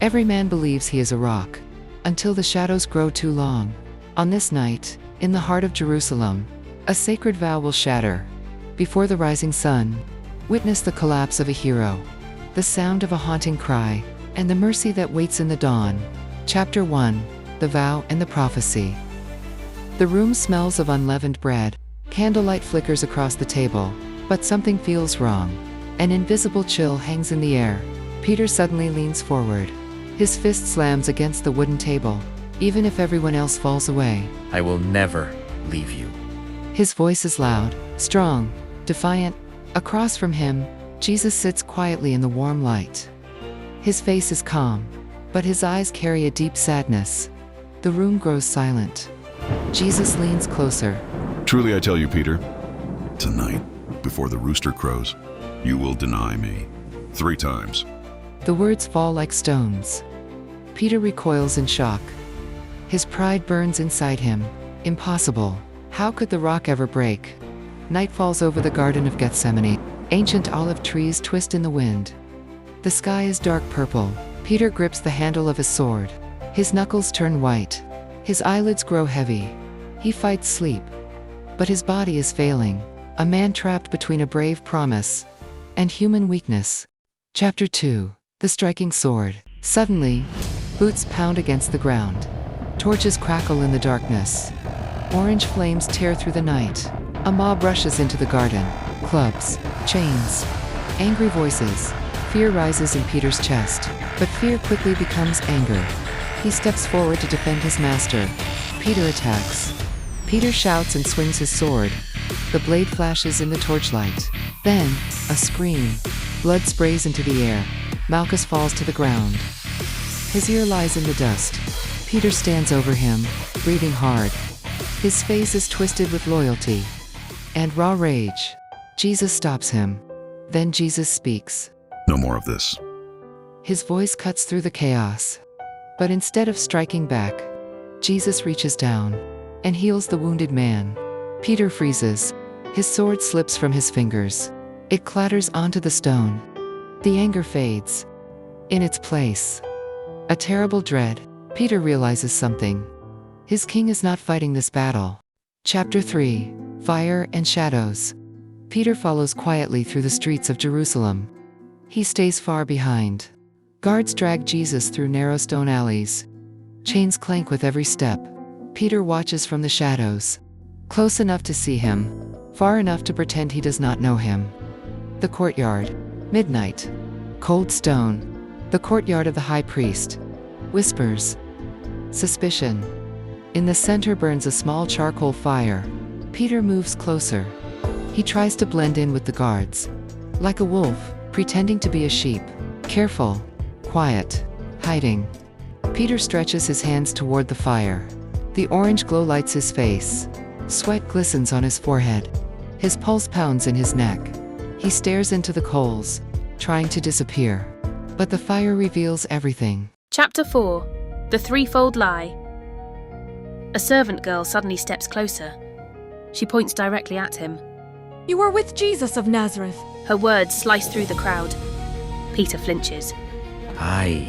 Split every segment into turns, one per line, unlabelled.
Every man believes he is a rock, until the shadows grow too long. On this night, in the heart of Jerusalem, a sacred vow will shatter. Before the rising sun, witness the collapse of a hero, the sound of a haunting cry, and the mercy that waits in the dawn. Chapter 1: The Vow and the Prophecy. The room smells of unleavened bread. Candlelight flickers across the table, but something feels wrong. An invisible chill hangs in the air. Peter suddenly leans forward. His fist slams against the wooden table. Even if everyone else falls away,
I will never leave you.
His voice is loud, strong, defiant. Across from him, Jesus sits quietly in the warm light. His face is calm, but his eyes carry a deep sadness. The room grows silent. Jesus leans closer.
Truly I tell you, Peter, tonight, before the rooster crows, you will deny me 3 times.
The words fall like stones. Peter recoils in shock. His pride burns inside him. Impossible. How could the rock ever break? Night falls over the Garden of Gethsemane. Ancient olive trees twist in the wind. The sky is dark purple. Peter grips the handle of his sword. His knuckles turn white. His eyelids grow heavy. He fights sleep. But his body is failing. A man trapped between a brave promise and human weakness. Chapter 2: The Striking Sword. Suddenly, boots pound against the ground. Torches crackle in the darkness. Orange flames tear through the night. A mob rushes into the garden. Clubs, chains, angry voices. Fear rises in Peter's chest, but fear quickly becomes anger. He steps forward to defend his master. Peter attacks. Peter shouts and swings his sword. The blade flashes in the torchlight. Then, a scream. Blood sprays into the air. Malchus falls to the ground. His ear lies in the dust. Peter stands over him, breathing hard. His face is twisted with loyalty and raw rage. Jesus stops him. Then Jesus speaks.
No more of this.
His voice cuts through the chaos. But instead of striking back, Jesus reaches down and heals the wounded man. Peter freezes. His sword slips from his fingers. It clatters onto the stone. The anger fades. In its place, a terrible dread. Peter realizes something. His king is not fighting this battle. Chapter 3: Fire and Shadows. Peter follows quietly through the streets of Jerusalem. He stays far behind. Guards drag Jesus through narrow stone alleys. Chains clank with every step. Peter watches from the shadows. Close enough to see him, far enough to pretend he does not know him. The courtyard. Midnight. Cold stone. The courtyard of the high priest. Whispers. Suspicion. In the center burns a small charcoal fire. Peter moves closer. He tries to blend in with the guards. Like a wolf, pretending to be a sheep. Careful, quiet, hiding. Peter stretches his hands toward the fire. The orange glow lights his face. Sweat glistens on his forehead. His pulse pounds in his neck. He stares into the coals, trying to disappear. But the fire reveals everything.
Chapter 4: The Threefold Lie. A servant girl suddenly steps closer. She points directly at him.
You are with Jesus of Nazareth.
Her words slice through the crowd. Peter flinches.
I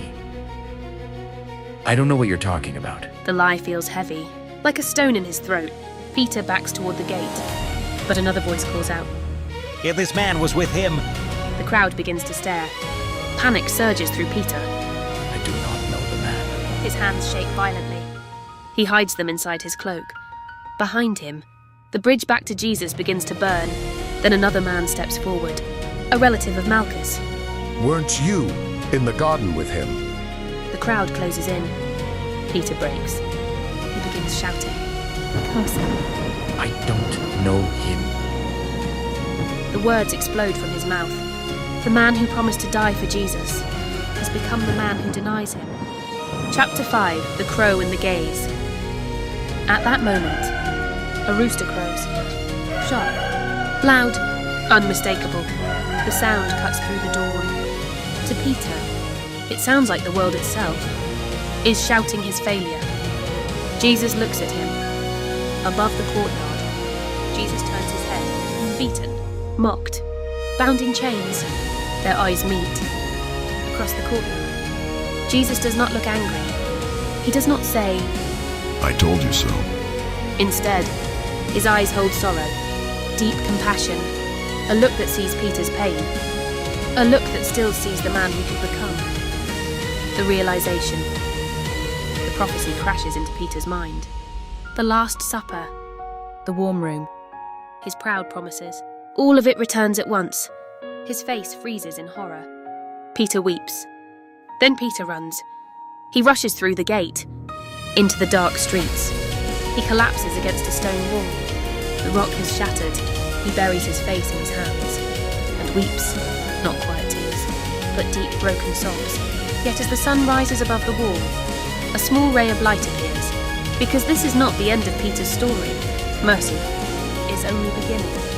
don't know what you're talking about.
The lie feels heavy, like a stone in his throat. Peter backs toward the gate, but another voice calls out.
If this man was with him...
The crowd begins to stare. Panic surges through Peter.
I do not know the man.
His hands shake violently. He hides them inside his cloak. Behind him, the bridge back to Jesus begins to burn. Then another man steps forward, a relative of Malchus.
Weren't you in the garden with him?
The crowd closes in. Peter breaks. He begins shouting. Cursing.
I don't know him.
The words explode from his mouth. The man who promised to die for Jesus has become the man who denies him. Chapter 5: The Crow and the Gaze. At that moment, a rooster crows. Sharp, loud, unmistakable. The sound cuts through the dawn. To Peter, it sounds like the world itself is shouting his failure. Jesus looks at him. Above the courtyard, Jesus turns his head, beaten, mocked, bound in chains. Their eyes meet. Across the courtyard, Jesus does not look angry. He does not say,
I told you so.
Instead, his eyes hold sorrow, deep compassion, a look that sees Peter's pain, a look that still sees the man he could become. The realization. The prophecy crashes into Peter's mind. The Last Supper, the warm room, his proud promises. All of it returns at once. His face freezes in horror. Peter weeps. Then Peter runs. He rushes through the gate, into the dark streets. He collapses against a stone wall. The rock has shattered. He buries his face in his hands and weeps, not quiet tears, but deep broken sobs. Yet as the sun rises above the wall, a small ray of light appears, because this is not the end of Peter's story. Mercy is only beginning.